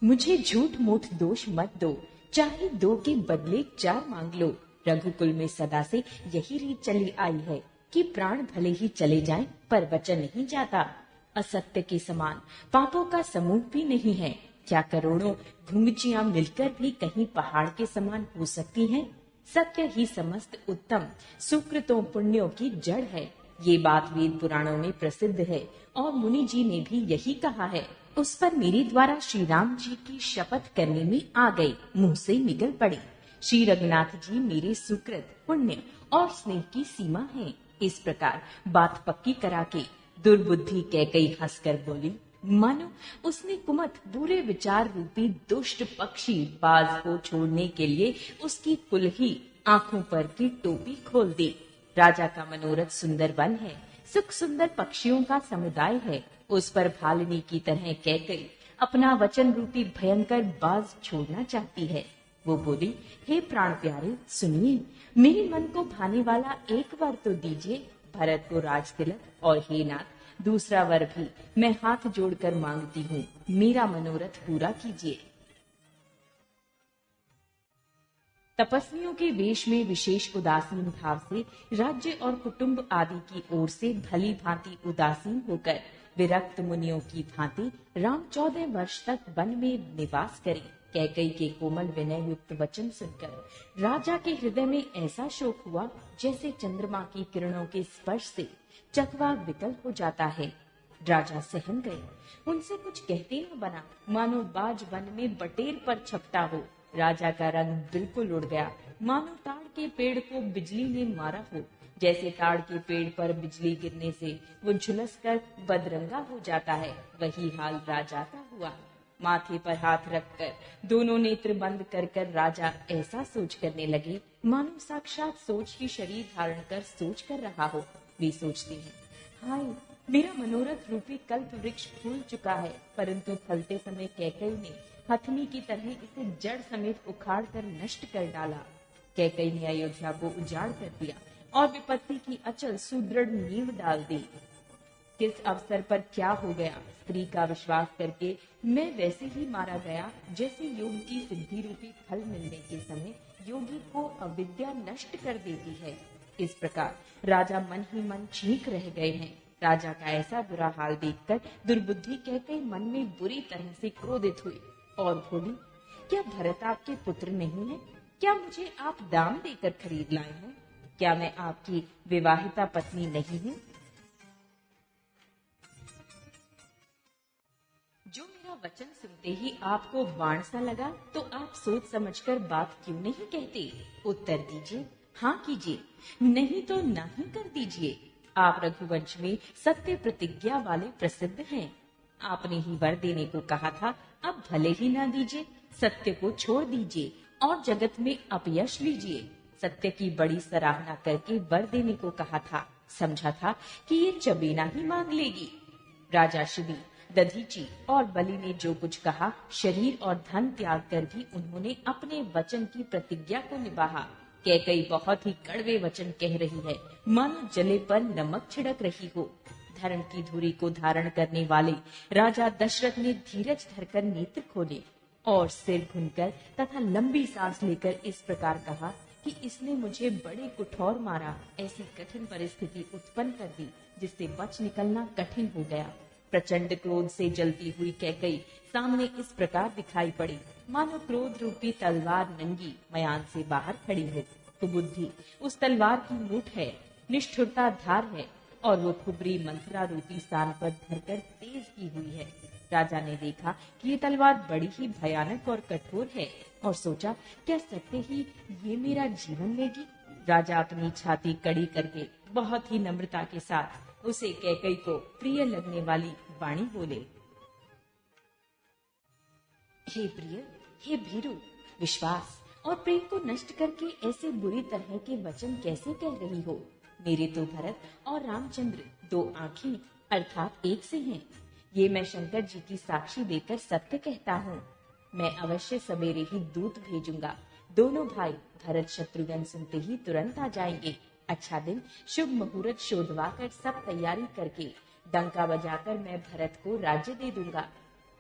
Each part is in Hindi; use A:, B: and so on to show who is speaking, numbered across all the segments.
A: मुझे झूठ मूठ दोष मत दो, चाहे 2 के बदले 4 मांग लो। रघुकुल में सदा से यही रीत चली आई है कि प्राण भले ही चले जाएं, पर वचन नहीं जाता। असत्य के समान पापों का समूह भी नहीं है। क्या करोड़ों घुंघचियां मिलकर भी कहीं पहाड़ के समान हो सकती हैं? सत्य ही समस्त उत्तम सुकृतों पुण्यों की जड़ है। ये बात वेद पुराणों में प्रसिद्ध है और मुनि जी ने भी यही कहा है। उस पर मेरे द्वारा श्री राम जी की शपथ करने में आ गई, मुंह से निकल पड़ी। श्री रघुनाथ जी मेरे सुकृत पुण्य और स्नेह की सीमा हैं। इस प्रकार बात पक्की करा के दुर्बुद्धि कैकई हंसकर बोली, मानो उसने कुमत बुरे विचार रूपी दुष्ट पक्षी बाज को छोड़ने के लिए उसकी कुल्ही आंखों पर की टोपी खोल दी। राजा का मनोरथ सुंदर वन है, सुख सुंदर पक्षियों का समुदाय है। उस पर भालनी की तरह कैकई अपना वचन रूपी भयंकर बाज छोड़ना चाहती है। वो बोली, हे प्राण प्यारे सुनिए, मेरे मन को भाने वाला एक वर तो दीजिए। भरत को राज तिलक और हे नाथ दूसरा वर भी मैं हाथ जोड़कर मांगती हूँ, मेरा मनोरथ पूरा कीजिए। तपस्वियों के वेश में विशेष उदासीन भाव से राज्य और कुटुंब आदि की ओर से भली भांति उदासीन होकर विरक्त मुनियों की भांति राम 14 वर्ष तक वन में निवास करें। कैकई के कोमल विनय युक्त वचन सुनकर राजा के हृदय में ऐसा शोक हुआ जैसे चंद्रमा की किरणों के स्पर्श से चकवा विकल हो जाता है। राजा सहम गए, उनसे कुछ कहते न बना, मानो बाज वन में बटेर पर छपटा हो। राजा का रंग बिल्कुल उड़ गया, मानो ताड़ के पेड़ को बिजली ने मारा हो। जैसे ताड़ के पेड़ पर बिजली गिरने से वो झुलस कर बदरंगा हो जाता है, वही हाल राजा का हुआ। माथे पर हाथ रखकर दोनों नेत्र बंद कर कर राजा ऐसा सोच करने लगे मानो साक्षात सोच ही शरीर धारण कर सोच कर रहा हो। वे सोचते हैं, हाय मेरा मनोरथ रूपी कल्प वृक्ष फूल चुका है, परंतु फलते समय कैकई ने हथनी की तरह इसे जड़ समेत उखाड़ कर नष्ट कर डाला। कैकई ने अयोध्या को उजाड़ कर दिया और विपत्ति की अचल सुदृढ़ नींव डाल दी। किस अवसर पर क्या हो गया, स्त्री का विश्वास करके मैं वैसे ही मारा गया जैसे योग की सिद्धि रूपी फल मिलने के समय योगी को अविद्या नष्ट कर देती है। इस प्रकार राजा मन ही मन चीख रह गए हैं। राजा का ऐसा बुरा हाल देखकर दुर्बुद्धि कहते मन में बुरी तरह से क्रोधित हुई और बोली, क्या भरत आपके पुत्र नहीं है? क्या मुझे आप दाम देकर खरीद लाए हैं? क्या मैं आपकी विवाहिता पत्नी नहीं हूँ? जो मेरा वचन सुनते ही आपको बाण सा लगा तो आप सोच समझकर बात क्यों नहीं कहते? उत्तर दीजिए, हाँ कीजिए, नहीं तो नहीं कर दीजिए। आप रघुवंश में सत्य प्रतिज्ञा वाले प्रसिद्ध हैं। आपने ही वर देने को कहा था, अब भले ही ना दीजिए, सत्य को छोड़ दीजिए और जगत में अपयश लीजिए। सत्य की बड़ी सराहना करके वर देने को कहा था, समझा था कि ये चबेना ही मांग लेगी। राजा शिवी, दधीची और बलि ने जो कुछ कहा, शरीर और धन त्याग कर भी उन्होंने अपने वचन की प्रतिज्ञा को निभाया। कैकई बहुत ही कड़वे वचन कह रही है, मानो जले पर नमक छिड़क रही हो। धर्म की धुरी को धारण करने वाले राजा दशरथ ने धीरज धरकर नेत्र खोले और सिर घुनकर तथा लंबी सांस लेकर इस प्रकार कहा कि इसने मुझे बड़े कुठौर मारा, ऐसी कठिन परिस्थिति उत्पन्न कर दी जिससे बच निकलना कठिन हो गया। प्रचंड क्रोध से जलती हुई कैकई सामने इस प्रकार दिखाई पड़ी, मानो क्रोध रूपी तलवार नंगी मयान से बाहर खड़ी हो। कुबुद्धि उस तलवार की मूठ है, निष्ठुरता धार है और वो खुबरी मंथरा रूपी स्थान पर धरकर तेज की हुई है। राजा ने देखा कि ये तलवार बड़ी ही भयानक और कठोर है और सोचा, क्या सत्य ही ये मेरा जीवन लेगी? राजा अपनी छाती कड़ी करके बहुत ही नम्रता के साथ उसे कैकई को प्रिय लगने वाली वाणी बोले, हे प्रिय, हे भीरु, विश्वास और प्रेम को नष्ट करके ऐसे बुरी तरह के वचन कैसे कह रही हो? मेरे तो भरत और रामचंद्र 2 आंखें अर्थात एक से हैं। ये मैं शंकर जी की साक्षी देकर सत्य कहता हूँ। मैं अवश्य सवेरे ही दूत भेजूंगा। दोनों भाई भरत शत्रुघ्न सुनते ही तुरंत आ जाएंगे। अच्छा दिन शुभ मुहूर्त शोधवा कर सब तैयारी करके डंका बजाकर मैं भरत को राज्य दे दूंगा।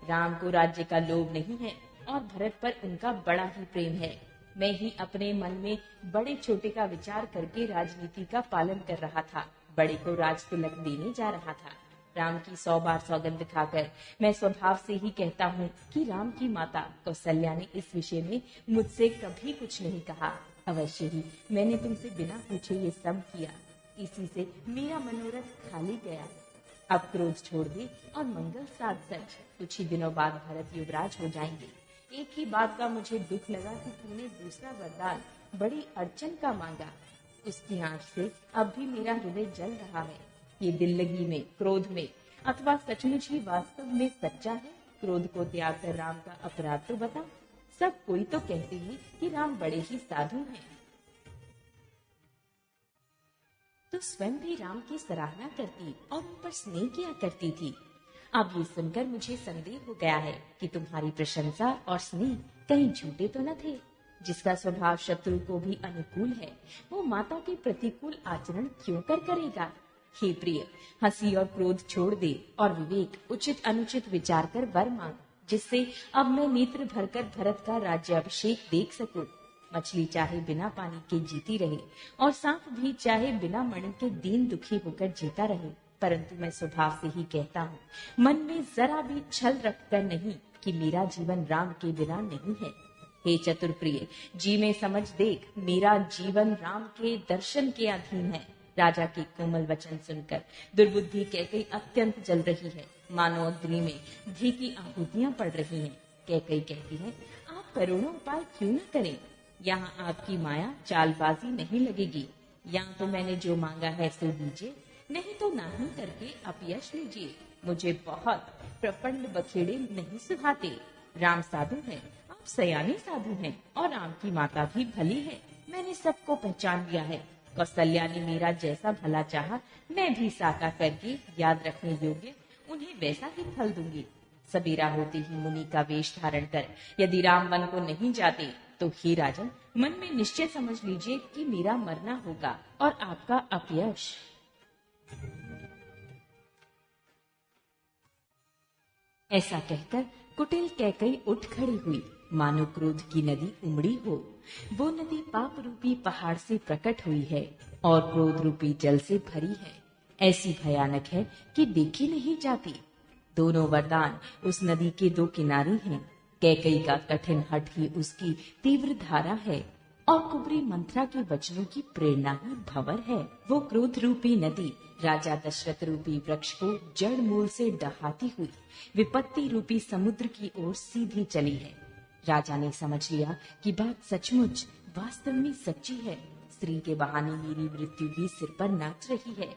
A: राम को राज्य का लोभ नहीं है और भरत पर उनका बड़ा ही प्रेम है। मैं ही अपने मन में बड़े छोटे का विचार करके राजनीति का पालन कर रहा था, बड़े को राज तिलक देने जा रहा था। राम की 100 बार सौगंध खाकर मैं स्वभाव से ही कहता हूँ कि राम की माता कौशल्या ने इस विषय में मुझसे कभी कुछ नहीं कहा। अवश्य ही मैंने तुमसे बिना पूछे ये सब किया, इसी से मेरा मनोरथ खाली गया। अब क्रोध छोड़ दे और मंगल साध सच, कुछ ही दिनों बाद भरत युवराज हो जाएंगे। एक ही बात का मुझे दुख लगा कि तूने दूसरा वरदान बड़ी अड़चन का मांगा। उसकी आंख से अब भी मेरा हृदय जल रहा है। ये दिल लगी में, क्रोध में अथवा सचमुच ही वास्तव में सच्चा है? क्रोध को त्याग कर राम का अपराध तो बता। सब कोई तो कहते हैं कि राम बड़े ही साधु हैं, तो स्वयं भी राम की सराहना करती और उन पर स्नेह किया करती थी। अब ये सुनकर मुझे संदेह हो गया है कि तुम्हारी प्रशंसा और स्नेह कहीं झूठे तो न थे। जिसका स्वभाव शत्रु को भी अनुकूल है, वो माता के प्रतिकूल आचरण क्यों करेगा? हे प्रिय, हंसी और क्रोध छोड़ दे और विवेक, उचित अनुचित विचार कर वर मांग, जिससे अब मैं नेत्र भरकर भरत का राज्याभिषेक देख सकूं। मछली चाहे बिना पानी के जीती रहे और सांप भी चाहे बिना मणि के दीन दुखी होकर जीता रहे, परंतु मैं स्वभाव से ही कहता हूँ, मन में जरा भी छल रखकर नहीं, कि मेरा जीवन राम के बिना नहीं है। हे चतुर प्रिय, जी में समझ देख, मेरा जीवन राम के दर्शन के अधीन है। राजा के कोमल वचन सुनकर दुर्बुद्धि कैकई अत्यंत जल रही है, मानो अग्नि में घी की आहुतियां पड़ रही हैं। कैकई कहती है, आप करोड़ों उपाय क्यों न करें, यहाँ आपकी माया चालबाजी नहीं लगेगी। यहाँ तो मैंने जो मांगा है सो दीजिए, नहीं तो नहीं करके अपयश लीजिए। मुझे बहुत प्रपंड बखेड़े नहीं सुहाते। राम साधु है, आप सयाने साधु हैं, और राम की माता भी भली है। मैंने सबको पहचान लिया है। कौशल्या ने मेरा जैसा भला चाहा, मैं भी साका करके याद रखने योग्य उन्हें वैसा ही फल दूंगी। सबेरा होते ही मुनि का वेश धारण कर यदि राम वन को नहीं जाते, तो हे राजन, मन में निश्चय समझ लीजिए कि मेरा मरना होगा और आपका अपयश। ऐसा कहकर कुटिल कैकई उठ खड़ी हुई, मानो क्रोध की नदी उमड़ी हो। वो नदी पाप रूपी पहाड़ से प्रकट हुई है और क्रोध रूपी जल से भरी है। ऐसी भयानक है कि देखी नहीं जाती। दोनों वरदान उस नदी के दो किनारे हैं। कैकई का कठिन हठ ही उसकी तीव्र धारा है और कुबरी मंत्रा के वचनों की प्रेरणा ही भंवर है। वो क्रोध रूपी नदी राजा दशरथ रूपी वृक्ष को जड़ मूल से डहाती हुई विपत्ति रूपी समुद्र की ओर सीधी चली है। राजा ने समझ लिया कि बात सचमुच वास्तव में सच्ची है। स्त्री के बहाने मेरी मृत्यु भी सिर पर नाच रही है।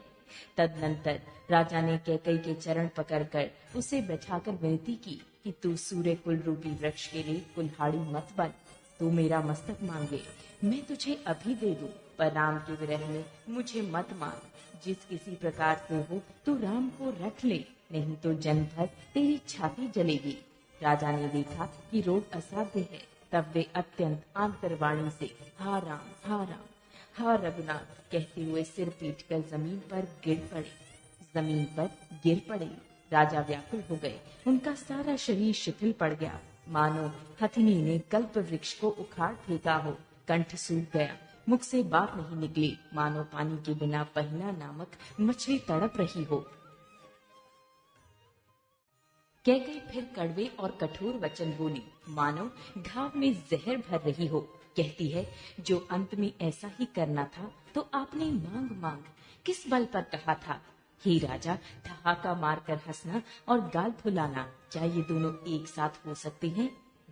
A: तदनंतर राजा ने कैकई के चरण पकड़कर उसे बैठाकर विनती की कि तू सूर्य कुल रूपी वृक्ष के लिए कुल्हाड़ी मत बन। तू मेरा मस्तक मांगे, मैं तुझे अभी दे दूं, पर राम के विरह में मुझे मत मांग। जिस किसी प्रकार से हो तू राम को रख ले, नहीं तो जन्म भर तेरी छाती जलेगी। राजा ने देखा कि रोग असाध्य है, तब वे अत्यंत आंतरवाणी से हा राम हा रघुनाथ कहते हुए सिर पीटकर जमीन पर गिर पड़े। राजा व्याकुल हो गए, उनका सारा शरीर शिथिल पड़ गया, मानो हथिनी ने कल्प वृक्ष को उखाड़ फेंका हो। कंठ सूख गया, मुख से बात नहीं निकली, मानो पानी के बिना पहिना नामक मछली तड़प रही हो। कैकई फिर कड़वे और कठोर वचन बोली, मानो घाव में जहर भर रही हो। कहती है, जो अंत में ऐसा ही करना था तो आपने मांग किस बल पर कहा था। हे राजा, ठहाका मारकर हंसना और गाल फुलाना, क्या ये दोनों एक साथ हो सकते हैं?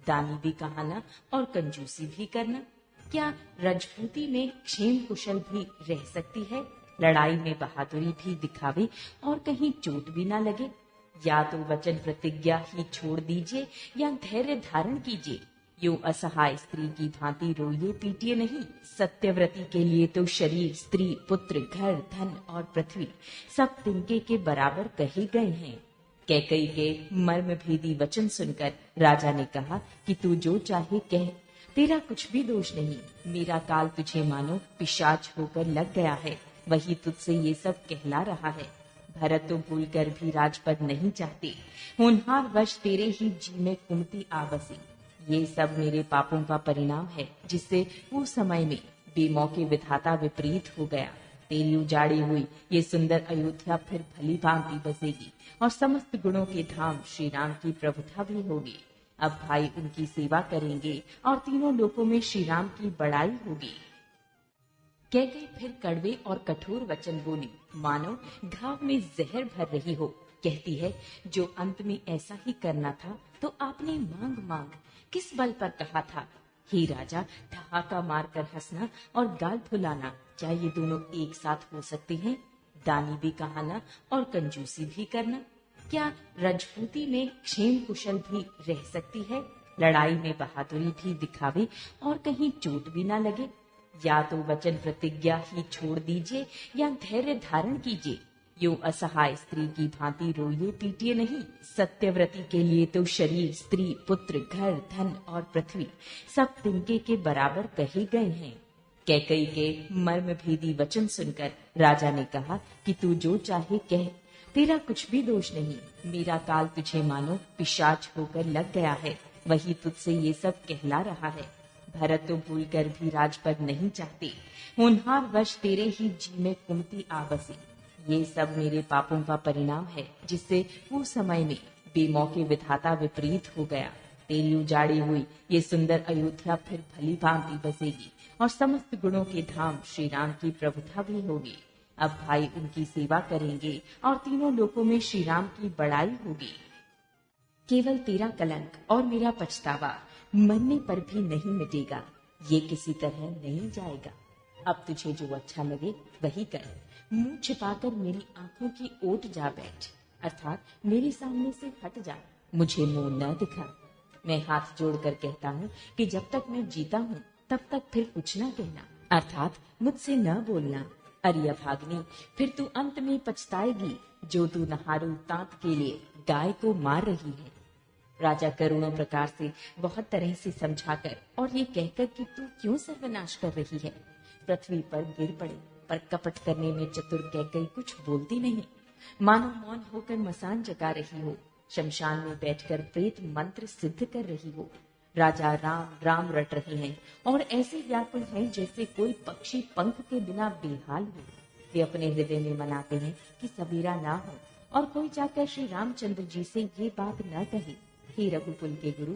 A: दानी भी कहाना और कंजूसी भी करना, क्या रजपूती में क्षेम कुशल भी रह सकती है? लड़ाई में बहादुरी भी दिखावे और कहीं चोट भी ना लगे। या तो वचन प्रतिज्ञा ही छोड़ दीजिए या धैर्य धारण कीजिए। यूं असहाय स्त्री की भांति रोइए पीटिए नहीं। सत्यव्रती के लिए तो शरीर, स्त्री, पुत्र, घर, धन और पृथ्वी सब तिनके के बराबर कहे गए हैं। कैकई के मर्म भेदी वचन सुनकर राजा ने कहा कि तू जो चाहे कह, तेरा कुछ भी दोष नहीं। मेरा काल तुझे मानो पिशाच होकर लग गया है, वही तुझसे ये सब कहला रहा है। भरत तो भूलकर भी राजपद नहीं चाहते, होनहार वश तेरे ही जी में कुमति आ बसी। ये सब मेरे पापों का परिणाम है, जिससे वो समय में बेमौके विधाता विपरीत हो गया। तेरी उजाड़ी हुई ये सुंदर अयोध्या फिर भली भांति बसेगी और समस्त गुणों के धाम श्री राम की प्रभुता भी होगी। अब भाई उनकी सेवा करेंगे और तीनों लोकों में श्री राम की बड़ाई होगी। कैकेयी फिर कड़वे और कठोर वचन बोली, मानो घाव में जहर भर रही हो। कहती है, जो अंत में ऐसा ही करना था तो आपने मांग मांग किस बल पर कहा था। हे राजा, ठहाका मारकर हंसना और गाल फुलाना, क्या ये दोनों एक साथ हो सकते हैं? दानी भी कहाना और कंजूसी भी करना, क्या रजपूती में क्षेम कुशल भी रह सकती है? लड़ाई में बहादुरी भी दिखावे और कहीं चोट भी ना लगे। या तो वचन प्रतिज्ञा ही छोड़ दीजिए या धैर्य धारण कीजिए। यूं असहाय स्त्री की भांति रोइए पीटिए नहीं। सत्यव्रती के लिए तो शरीर, स्त्री, पुत्र, घर, धन और पृथ्वी सब तिनके के बराबर कहे गए हैं। कैकेयी के मर्म भेदी वचन सुनकर राजा ने कहा कि तू जो चाहे कह, तेरा कुछ भी दोष नहीं। मेरा काल तुझे मानो पिशाच होकर लग गया है, वही तुझसे ये सब कहला रहा है। भरत तो भूलकर भी राजपद नहीं चाहते, होनहार वश तेरे ही जी में कुमति आ बसी। ये सब मेरे पापों का परिणाम है, जिससे वो समय में बेमौके विधाता विपरीत हो गया। तेरी उजाड़ी हुई ये सुंदर अयोध्या फिर भली भांति बसेगी और समस्त गुणों के धाम श्री राम की प्रभुता भी होगी। अब भाई उनकी सेवा करेंगे और तीनों लोकों में श्री राम की बड़ाई होगी। केवल तेरा कलंक और मेरा पछतावा मरने पर भी नहीं मिटेगा, ये किसी तरह नहीं जाएगा। अब तुझे जो अच्छा लगे वही कर। मुंह छिपाकर मेरी आंखों की ओट जा बैठ, अर्थात मेरे सामने से हट जा, मुझे मुंह न दिखा। मैं हाथ जोड़कर कहता हूँ कि जब तक मैं जीता हूँ तब तक फिर कुछ न कहना, अर्थात मुझसे न बोलना। अरे अभाग्नि, फिर तू अंत में पछताएगी, जो तू नहारू तात के लिए गाय को मार रही है। राजा करोड़ों प्रकार से बहुत तरह से समझाकर और ये कहकर कि तू क्यों सर्वनाश कर रही है, पृथ्वी पर गिर पड़े, पर कपट करने में चतुर कैकेयी कुछ बोलती नहीं। मानो मौन होकर मसान जगा रही हो, शमशान में बैठकर प्रेत मंत्र सिद्ध कर रही हो। राजा राम राम रट रहे हैं और ऐसे व्याकुल हैं जैसे कोई पक्षी पंख के बिना बेहाल हो। वे अपने हृदय में मनाते हैं कि सबेरा ना हो और कोई जाकर श्री रामचंद्र जी से ये बात न कहे, हे रघुकुल के गुरु,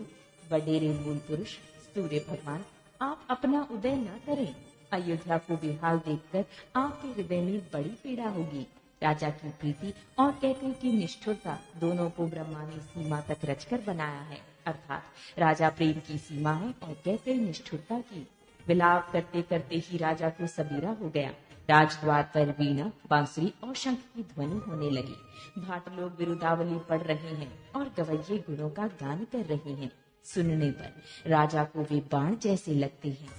A: वडेरे मूल पुरुष, सूर्य भगवान, आप अपना उदय न करें। अयोध्या को बेहाल देखकर आपके हृदय में बड़ी पीड़ा होगी। राजा की प्रीति और कैकेयी की निष्ठुरता दोनों को ब्रह्मा ने सीमा तक रचकर बनाया है, अर्थात राजा प्रेम की सीमा है और कैकेयी निष्ठुरता की। विलाप करते करते ही राजा को सबेरा हो गया। राजद्वार पर वीणा, बांसुरी और शंख की ध्वनि होने लगी। भाट लोग विरुदावली पढ़ रहे हैं और गवैये गुणों का गान कर रहे हैं। सुनने पर राजा को वे बाण जैसे लगते हैं।